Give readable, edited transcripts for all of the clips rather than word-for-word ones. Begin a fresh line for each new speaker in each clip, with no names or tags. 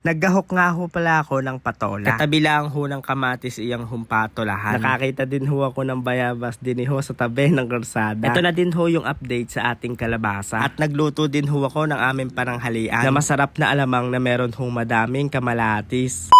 Naggahok nga ho pala ako ng patola. Katabi lang ho ng kamatis iyang humpatolahan. Nakakita din ho ako ng bayabas din ho sa tabi ng kalsada. Ito na din ho yung update sa ating kalabasa. At nagluto din ho ako ng aming pananghalian na masarap na alamang na meron hong madaming kamalatis.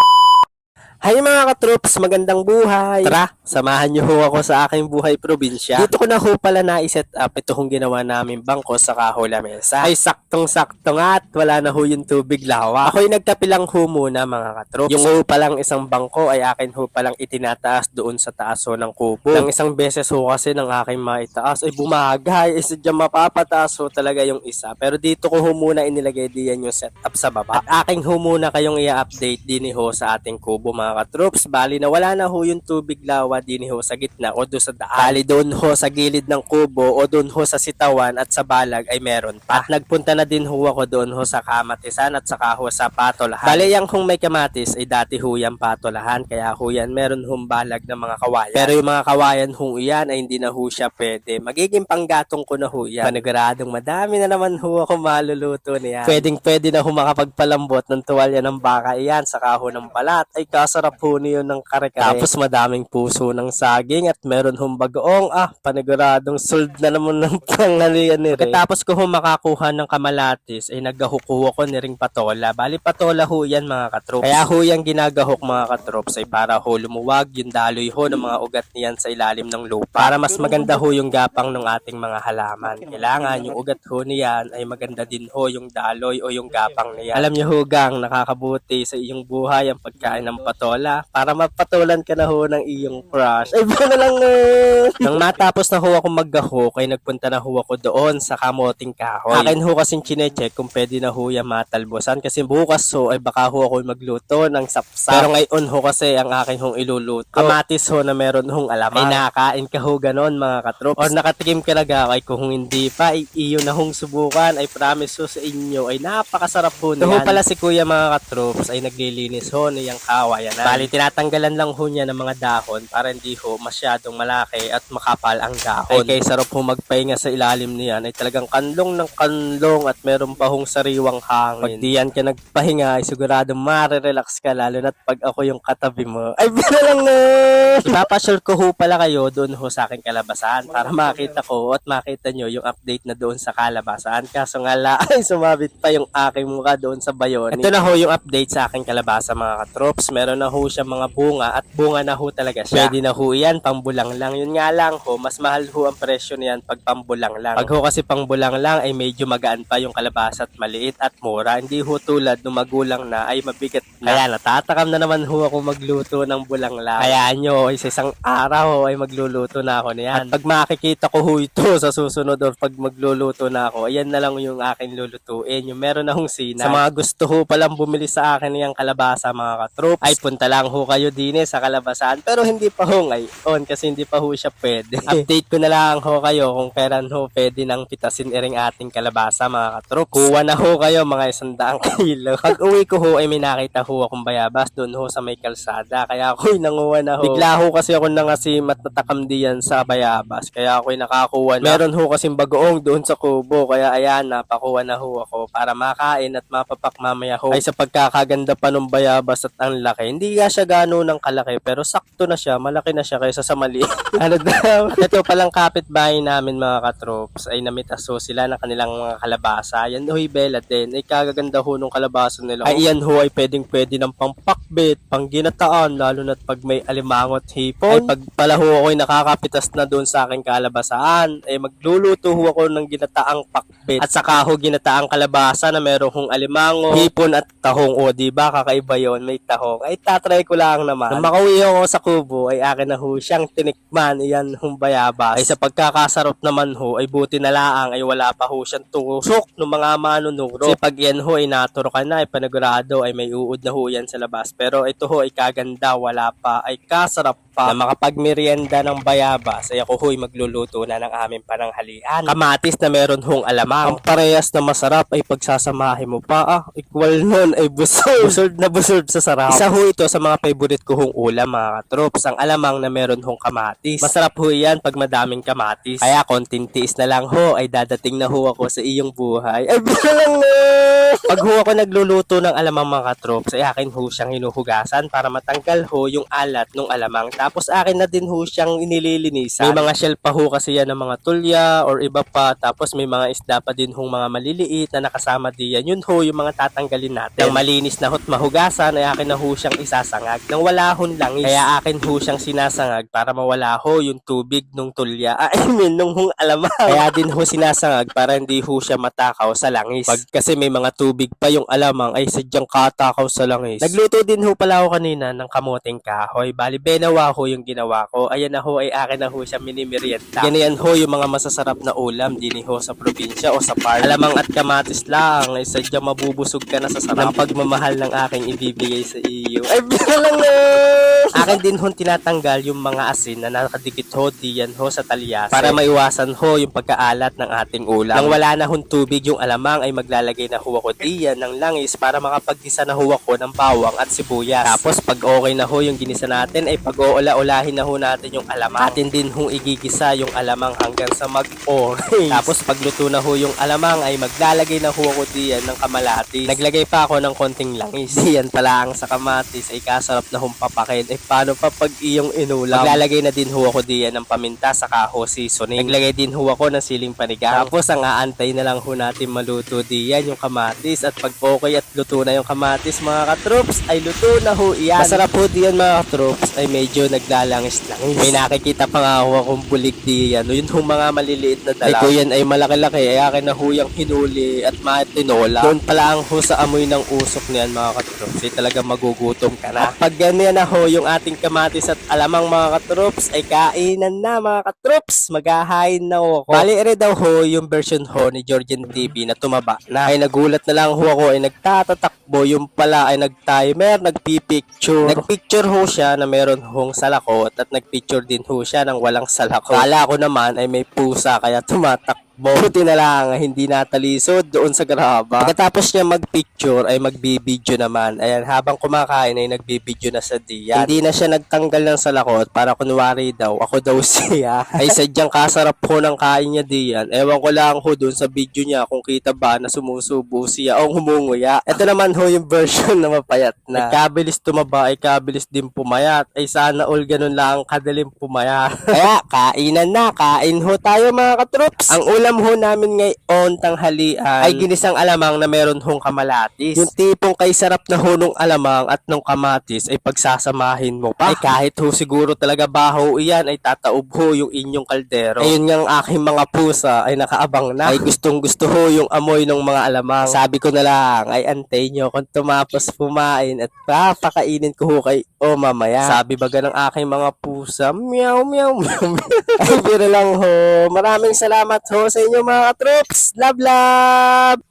Hi mga katroops, magandang buhay! Tara, samahan niyo ho ako sa aking buhay probinsya. Dito ko na ho pala na-set up ito hong ginawa namin bangko sa Kahula Mesa. Ay saktong-sakto nga at wala na ho yung tubig lawa. Ako'y nagkape lang ho muna mga katroops. Yung ho palang isang bangko ay akin ho palang itinataas doon sa taas ho ng kubo. Nang isang beses ho kasi ng aking maitaas ay bumagay. Isa dyan mapapataas ho talaga yung isa. Pero dito ko ho muna inilagay diyan yung setup sa baba. At aking ho muna kayong i-update din ho sa ating kubo mga katroops. Bali na wala na ho yung tubig lawa din ho sa gitna o doon sa daan. Bali doon ho sa gilid ng kubo o doon ho sa sitawan at sa balag ay meron pa. At nagpunta na din ho ako doon ho sa kamatisan at saka ho sa patolahan. Bali yung kung may kamatis ay dati ho yung patolahan kaya ho yan meron hong balag ng mga kawayan. Pero yung mga kawayan ho yan ay hindi na ho siya pwede. Magiging panggatong ko na ho yan. Paniguradong madami na naman ho ako maluluto niyan. Pwedeng na ho makapagpalambot ng tuwalya ng baka iyan sa kaho ng balat. Ay kasarap ho niyo ng kare-kare. Tapos madaming puso ng saging at meron hong bagoong paniguradong sold na naman ng panghalian ni Ray. Tapos ko ho makakuha ng kamalatis ay naggahuko ko ni ring patola. Bali patola ho yan mga katroops. Kaya ho yan ginagahok mga katroops ay para ho lumuwag yung daloy ho ng mga ugat niyan sa ilalim ng lupa. Para mas maganda ho yung gapang ng ating mga halaman. Kailangan yung ugat ho niyan ay maganda din ho yung daloy o yung gapang niyan. Alam niyo ho gang nakakabuti sa iyong buhay ang pagkain ng patola para mapatulan ka na ho ng iyong crush. Ay ba na lang Nang matapos na ho ako maggahok ay nagpunta na ho ako doon sa kamoting kahoy. Akin ho kasing chinecheck kung pwede na ho yung matalbosan kasi bukas ho ay baka ho ako magluto ng sapsap. Pero ngayon ho kasi ang akin hong iluluto kamatis ho na meron hong alamang. Ay nakakain ka ho ganon mga katroops. O nakatikim ka na ga ay kung hindi pa ay iyo na hong subukan ay promise ho sa inyo ay napakasarap ho niyan. Ito ho pala si kuya mga katroops ay naglilinis ho niyang kawayan. Bali tinatanggalan lang ho niya ng mga dahon para hindi ho masyadong malaki at makapal ang dahon. Ay kay sarap ho magpahinga sa ilalim niyan ay talagang kanlong ng kanlong at meron pa hong sariwang hangin. Pag diyan ka nagpahinga ay sigurado marirelax ka lalo na't pag ako yung katabi mo. Ay bila lang Ipapasyal ko ho pala kayo doon ho sa aking kalabasan para makita ko at makita nyo yung update na doon sa kalabasan. Kaso nga ay sumabit pa yung aking mukha doon sa bayon. Ito na ho yung update sa aking kalabasa mga katroops. Meron na ho siya mga bunga at bunga na ho talaga siya. Pwede na ho yan, pambulang lang. Yun nga lang ho, mas mahal ho ang presyo niyan pag pambulang lang. Pag ho kasi pambulang lang ay medyo magaan pa yung kalabasa at maliit at mura. Hindi ho tulad nung magulang na ay mabigat na. Kaya natatakam na naman ho ako magluto ng bulang lang. Kaya nyo, sa isang araw ay magluluto na ako niyan. At pag makikita ko ho ito sa susunod or pag magluluto na ako, ayan na lang yung aking lulutuin. Yung meron na hong sinay. Sa mga gusto ho palang bumili sa akin yung kalabasa mga katroops, ay punta lang ho kayo din sa kalabasan. Pero hindi pa ho ngayon kasi hindi pa ho siya pwede. Update ko na lang ho kayo kung kailan ho pwede nang pitasin iring ating kalabasa mga katroops. Kuha na ho kayo mga 100 kilo. Pag uwi ko ho ay may nakita ho akong bayabas doon ho sa may kalsada. Kaya ako'y nanguha na ho. Bigla ho kasi ako nangasim at natakam diyan sa bayabas. Kaya ako'y nakakuha na. Meron ho kasing bagoong doon sa kubo. Kaya ayan, napakuha na ho ako para makain at mapapak mamaya ho. Ay sa pagkakaganda pa ng bayabas at ang laki. Hindi nga siya gano'n ng kalaki pero sakto na siya. Malaki na siya kaysa sa mali. Ano daw? Ito palang kapitbahay namin mga katroops ay namitaso sila ng kanilang mga kalabasa. Yan ho'y bela din. Ay kagaganda ho ng kalabasa nila. Ay iyan ho ay pwede ng pampakbit, pangginataan, lalo na't pag may alimangot hipon. Ay pag pala ho ako'y nakakapitas na doon sa aking kalabasaan, ay magluluto ho ako ng ginataang pakbit. At saka ho ginataang kalabasa na merong hong alimango, hipon at tahong. O diba kakaiba yon, may tahong. Ay tatry ko lang naman. Nung makauwi ako sa kubo ay akin na ho siyang tinikman. Iyan hong bayabas. Ay sa pagkakasarap naman ho ay buti na laang ay wala pa ho siyang tusok ng mga manunuro. Kasi pag yan ho ay naturo ka na ay panigurado ay may uod na ho yan sa labas. Pero ito ho ay kaganda, wala pa, ay kasarap pa na makapagmerienda ng bayabas ay ako ho'y magluluto na ng aming pananghalian. Kamatis na meron hong alamang. Ang parehas na masarap ay pagsasamahin mo pa. Equal nun ay busog. Busog na busog sa sarap. Isa ho ito ito sa mga favorite ko hong ulam mga katrops, ang alamang na meron hong kamatis. Masarap ho yan pag madaming kamatis. Kaya konting tiis na lang ho ay dadating na ho ako sa iyong buhay. Ay, lang na! Pag ho ako nagluluto ng alamang mga katrops, ay akin ho siyang hinuhugasan para matanggal ho yung alat ng alamang. Tapos akin na din ho siyang inililinisan. May mga shell pa ho kasi yan ng mga tulya or iba pa. Tapos may mga isda pa din hong mga maliliit na nakasama diyan. Yun ho yung mga tatanggalin natin. Nang malinis na ho't mahugasan ay akin na ho siyang isasangag. Nang wala hong langis, kaya akin ho siyang sinasangag para mawala ho yung tubig nung tulya. I mean, nung hong alamang. Kaya din ho sinasangag para hindi ho siya matakaw sa langis. Pag kasi may mga tubig pa yung alamang ay sadyang katakaw sa langis. Nagluto din ho pala ako kanina ng kamuting kahoy. Bali, benawa ho yung ginawa ko. Ayan na ho ay akin na ho siya minimerienda. Ganyan ho yung mga masasarap na ulam din ho sa probinsya o sa park. Alamang at kamatis lang ay sadyang mabubusog ka na sa sarap ng pagmamahal ng aking ibibigay sa iyo. Ay, bilang na! Akin din ho tinatanggal yung mga asin na nakadikit ho diyan ho sa talyase para maiwasan ho yung pagkaalat ng ating ulam. Nang wala na hong tubig yung alamang ay maglalagay na ho ako diyan ng langis para makapagisa na ho ako ng bawang at sibuyas. Tapos pag okay na ho yung ginisa natin ay pag-oolahin na ho natin yung alamang. Atin din hong igigisa yung alamang hanggang sa mag-orange. Tapos pagluto na ho yung alamang ay maglalagay na ho ako diyan ng kamalatis. Naglagay pa ako ng konting langis. Diyan pala ang sa kamatis ay kasarap na hong papakin. Eh paano pa pag iyong inulam? Maglalagay na din ho ako diyan ng paminta sa kaho seasoning. Naglagay din ho ako ng siling panigang. Tapos ang aantay na lang ho natin maluto diyan yung kamatis. At pag okay at luto na yung kamatis mga katrops ay luto na ho iyan. Masarap ho diyan mga katrops ay medyo naglalangis-langis. May nakikita pa nga ho akong bulig diyan. Yun ho mga maliliit na dalaw. Ay ko yan ay malaki-laki ay akin na ho yung hinuli at matinola. Doon pala ang ho sa amoy ng usok niyan mga katrops ay talaga magugutom ka na. At pag ganyan na ho yung ating kamatis at alamang mga katrops ay kainan na mga katrops. Maghahain na ho ako. Bali ere daw ho yung version ho ni Georgian TV na tumaba na ay nagulat na lang ho ako ay nagtatatakbo yung pala ay nagtimer, nagpipicture. Nagpicture ho siya na meron hong salakot at nagpicture din ho siya ng walang salakot. Kala ko naman ay may pusa kaya tumatakbo. Buti na lang hindi natalisod doon sa graba. Pagkatapos niya magpicture ay magbibideo naman. Ayan, habang kumakain ay nagbibideo na sa diyan. Hindi na siya nagtanggal ng salakot para kunwari daw ako daw siya. Ay sadyang kasarap ho ng kain niya diyan. Ewan ko lang ho doon sa video niya kung kita ba na sumusubo siya o humunguya. Ito naman ho yung version na mapayat na. Ay kabilis tumaba ay kabilis din pumayat. Ay sana all ganun lang kadaling pumayat. Kaya kainan na. Kain ho tayo mga katrops. Ang ulam ho namin ngayon tanghalian ay ginisang alamang na meron hong kamalatis. Yung tipong kay sarap na ho nung alamang at nung kamatis ay pagsasamahin mo pa. Ay kahit ho siguro talaga baho iyan ay tataob ho yung inyong kaldero. Ayun ngang aking mga pusa ay nakaabang na. Ay gustong gusto ho yung amoy ng mga alamang. Sabi ko na lang ay antay nyo kung tumapos pumain at papakainin ko ho kay o mamaya. Sabi baga ng aking mga pusa, meow meow meow. Ay biro lang ho. Maraming salamat ho sa inyo mga troops. Love love!